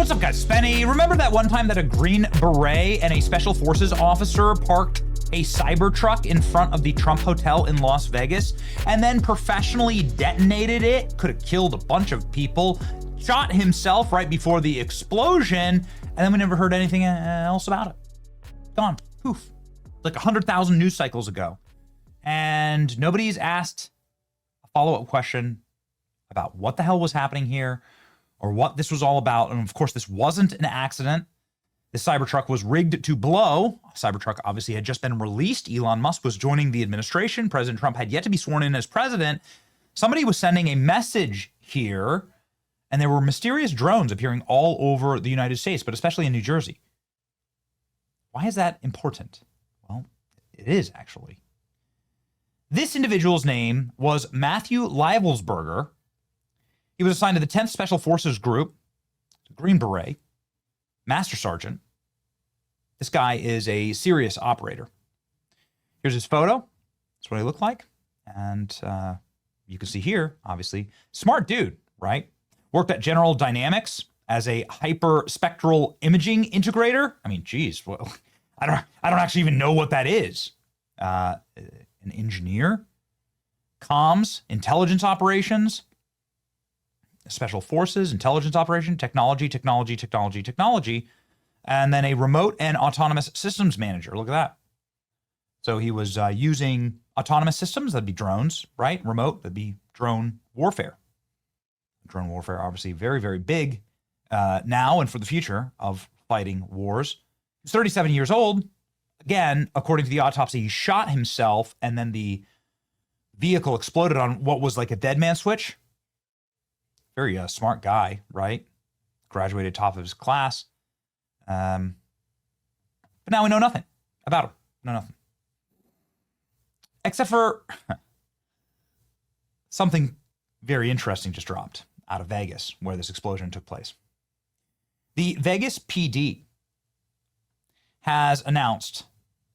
What's up, guys? Spenny. Remember that one time that a Green Beret and a Special Forces officer parked a Cybertruck in front of the Trump Hotel in Las Vegas and then professionally detonated it? Could have killed a bunch of people, shot himself right before the explosion, and then we never heard anything else about it. Gone. Poof. Like 100,000 news cycles ago. And nobody's asked a follow-up question about what the hell was happening here or what this was all about. And of course, this wasn't an accident. This Cybertruck was rigged to blow. Cybertruck obviously had just been released. Elon Musk was joining the administration. President Trump had yet to be sworn in as president. Somebody was sending a message here, and there were mysterious drones appearing all over the United States, but especially in New Jersey. Why is that important? Well, it is actually. This individual's name was Matthew Livelsberger. He was assigned to the 10th Special Forces Group, Green Beret, Master Sergeant. This guy is a serious operator. Here's his photo. That's what he looked like. And you can see here, obviously, smart dude, right? Worked at General Dynamics as a hyperspectral imaging integrator. I mean, geez, well, I don't actually even know what that is. An engineer, comms, intelligence operations, special forces, intelligence operation, technology, and then a remote and autonomous systems manager. Look at that. So he was using autonomous systems, that'd be drones, right? Remote, that'd be drone warfare. Drone warfare, obviously very, very big now and for the future of fighting wars. He's 37 years old. Again, according to the autopsy, he shot himself and then the vehicle exploded on what was like a dead man switch. Very smart guy, right? Graduated top of his class. But now we know nothing about him. Know nothing. Except for something very interesting just dropped out of Vegas, where this explosion took place. The Vegas PD has announced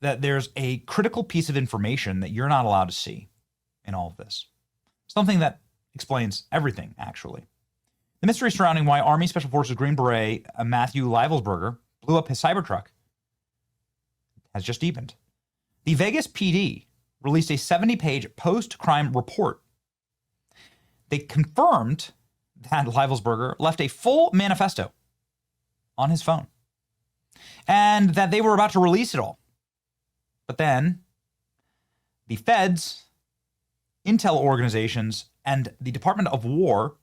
that there's a critical piece of information that you're not allowed to see in all of this. Something that explains everything, actually. The mystery surrounding why Army Special Forces Green Beret Matthew Livelsberger blew up his Cybertruck has just deepened. The Vegas PD released a 70-page post-crime report. They confirmed that Livelsberger left a full manifesto on his phone and that they were about to release it all. But then the feds, intel organizations, and the Department of War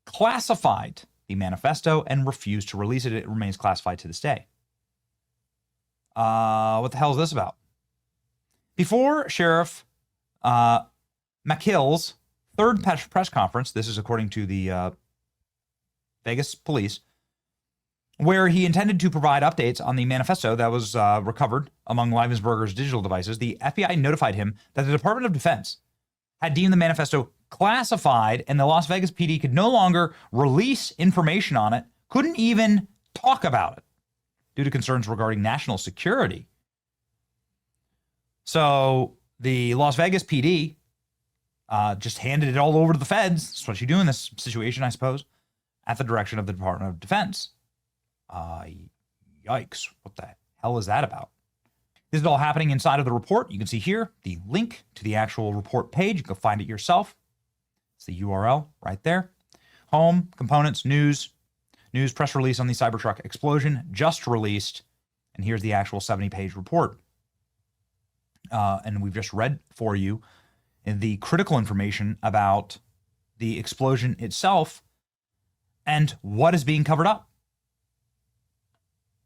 classified the manifesto and refused to release it. It remains classified to this day. What the hell is this about? Before Sheriff McHill's third press conference, this is according to the Vegas police, where he intended to provide updates on the manifesto that was recovered among Livelsberger's digital devices, the FBI notified him that the Department of Defense had deemed the manifesto classified and the Las Vegas PD could no longer release information on it, couldn't even talk about it due to concerns regarding national security. So the Las Vegas PD just handed it all over to the feds. That's what you do in this situation, I suppose, at the direction of the Department of Defense. Yikes. What the hell is that about? This is all happening inside of the report. You can see here the link to the actual report page. You can find it yourself. It's the URL right there. Home, components, news, press release on the Cybertruck explosion just released. And here's the actual 70-page report. And we've just read for you the critical information about the explosion itself and what is being covered up.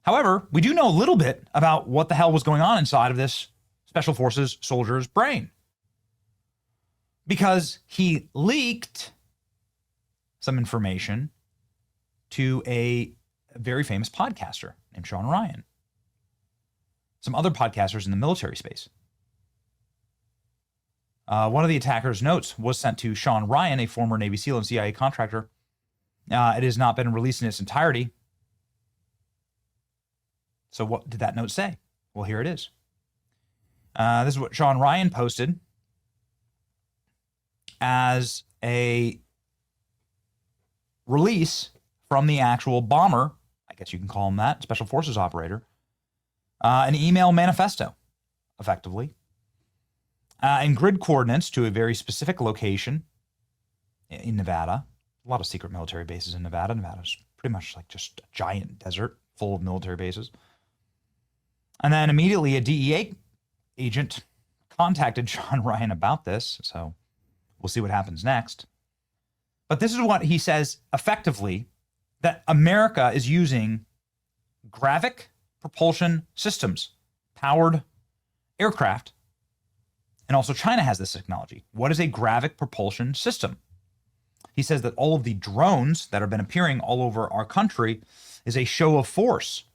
However, we do know a little bit about what the hell was going on inside of this Special Forces soldier's brain, because he leaked some information to a very famous podcaster named Sean Ryan, some other podcasters in the military space. One of the attacker's notes was sent to Sean Ryan, a former Navy SEAL and CIA contractor. It has not been released in its entirety. So what did that note say? Well, here it is. This is what Sean Ryan posted as a release from the actual bomber guess you can call him that, special forces operator, an email manifesto, effectively, and grid coordinates to a very specific location in Nevada. A lot of secret military bases in Nevada. Nevada's pretty much like just a giant desert full of military bases. And then immediately a DEA agent contacted Sean Ryan about this, so we'll see what happens next. But this is what he says effectively, that America is using Gravitic propulsion systems, powered aircraft, and also China has this technology. What is a Gravitic propulsion system? He says that all of the drones that have been appearing all over our country is a show of force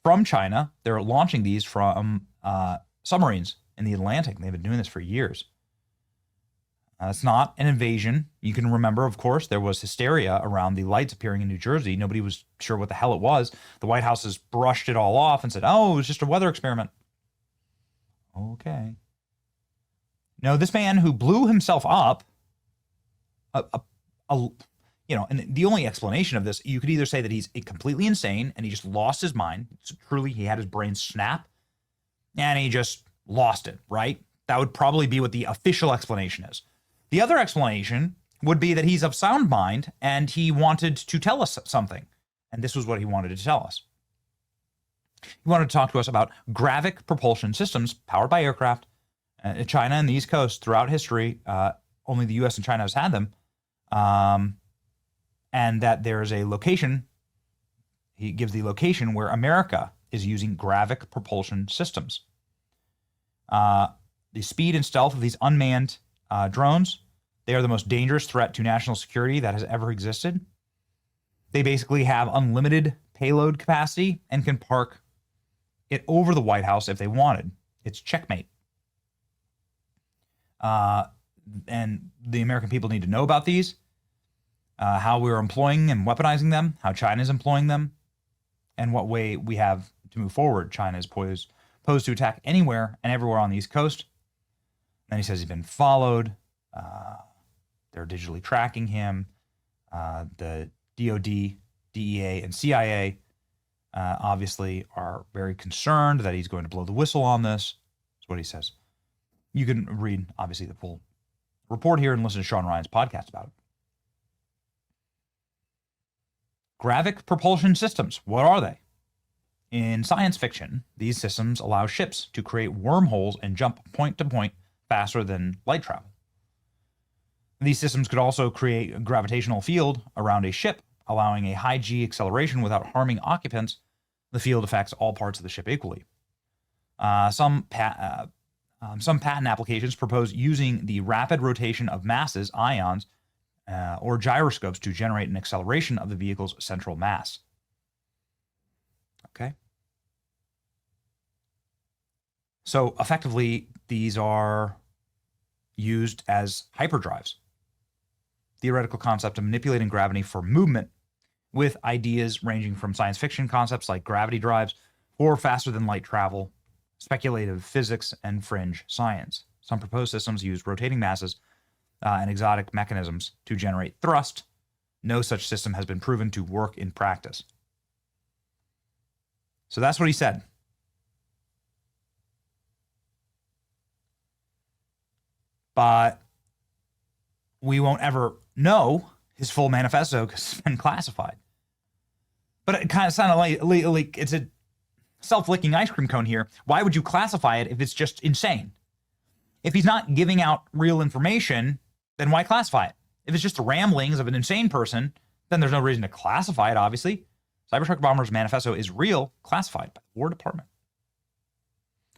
from China. They're launching these from submarines in the Atlantic. They've been doing this for years. It's not an invasion. You can remember, of course, there was hysteria around the lights appearing in New Jersey. Nobody was sure what the hell it was. The White House has brushed it all off and said, oh, it was just a weather experiment. Okay. No, this man who blew himself up, and the only explanation of this, you could either say that he's completely insane and he just lost his mind. So truly, he had his brain snap and he just lost it, right? That would probably be what the official explanation is. The other explanation would be that he's of sound mind and he wanted to tell us something. And this was what he wanted to tell us. He wanted to talk to us about Gravitic propulsion systems powered by aircraft. China and the East Coast throughout history, only the U.S. and China has had them. And that there's a location, he gives the location where America is using Gravitic propulsion systems. The speed and stealth of these unmanned drones, they are the most dangerous threat to national security that has ever existed. They basically have unlimited payload capacity and can park it over the White House if they wanted. It's checkmate. And the American people need to know about these, how we're employing and weaponizing them, how China is employing them, and what way we have to move forward. China is posed to attack anywhere and everywhere on the East Coast. Then he says he's been followed. They're digitally tracking him. The DOD, DEA, and CIA obviously are very concerned that he's going to blow the whistle on this. That's what he says. You can read, obviously, the full report here and listen to Sean Ryan's podcast about it. Gravitic propulsion systems, what are they? In science fiction, these systems allow ships to create wormholes and jump point to point faster than light travel. These systems could also create a gravitational field around a ship, allowing a high G acceleration without harming occupants. The field affects all parts of the ship equally. Some patent applications propose using the rapid rotation of masses, ions, or gyroscopes to generate an acceleration of the vehicle's central mass. Okay. So effectively, these are used as hyperdrives. Theoretical concept of manipulating gravity for movement, with ideas ranging from science fiction concepts like gravity drives or faster than light travel, speculative physics, and fringe science. Some proposed systems use rotating masses and exotic mechanisms to generate thrust. No such system has been proven to work in practice. So that's what he said. But we won't ever know his full manifesto because it's been classified. But it kind of sounded like it's a self-licking ice cream cone here. Why would you classify it if it's just insane? If he's not giving out real information, then why classify it? If it's just the ramblings of an insane person, then there's no reason to classify it, obviously. Cybertruck Bomber's manifesto is real, classified by the War Department.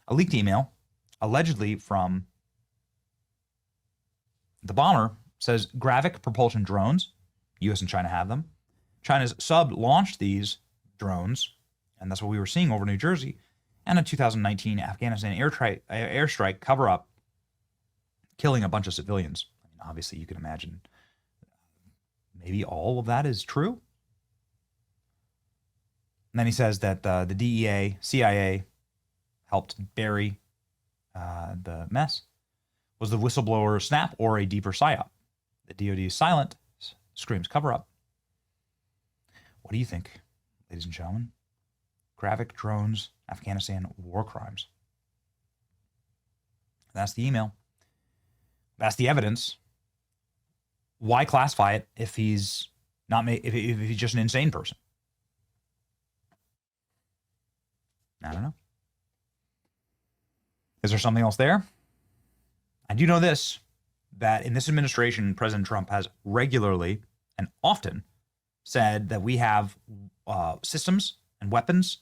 A leaked email, allegedly from the bomber, says Gravitic propulsion drones, US and China have them. China's sub launched these drones, and that's what we were seeing over New Jersey, and a 2019 Afghanistan airstrike cover-up, killing a bunch of civilians. I mean, obviously, you can imagine maybe all of that is true. And then he says that the DEA, CIA helped bury the mess. Was the whistleblower snap or a deeper psyop? The DOD is silent, screams cover up. What do you think, ladies and gentlemen. Gravitic drones, Afghanistan war crimes. That's the email. That's the evidence. Why classify it if he's not if he's just an insane person? I don't know. Is there something else there? I do know this, that in this administration, President Trump has regularly and often said that we have systems and weapons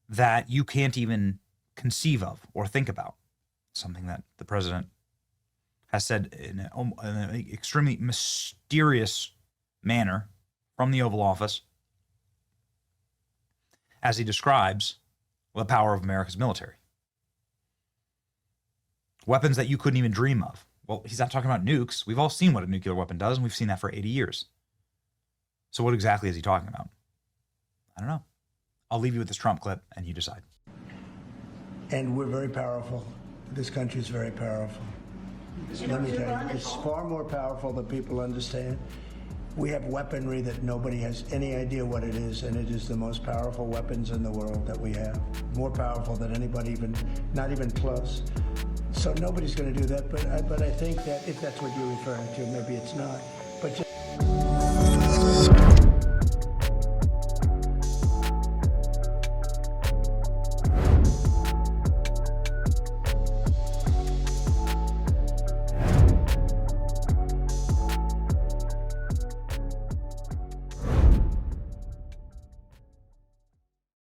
that you can't even conceive of or think about. Something that the president has said in an extremely mysterious manner from the Oval Office as he describes the power of America's military. Weapons that you couldn't even dream of. Well, he's not talking about nukes. We've all seen what a nuclear weapon does, and we've seen that for 80 years. So what exactly is he talking about? I don't know. I'll leave you with this Trump clip, and you decide. And we're very powerful. This country is very powerful. Let me tell you, it's far more powerful than people understand. We have weaponry that nobody has any idea what it is, and it is the most powerful weapons in the world that we have. More powerful than anybody, not even close. So nobody's going to do that, but I think that if that's what you're referring to, maybe it's not.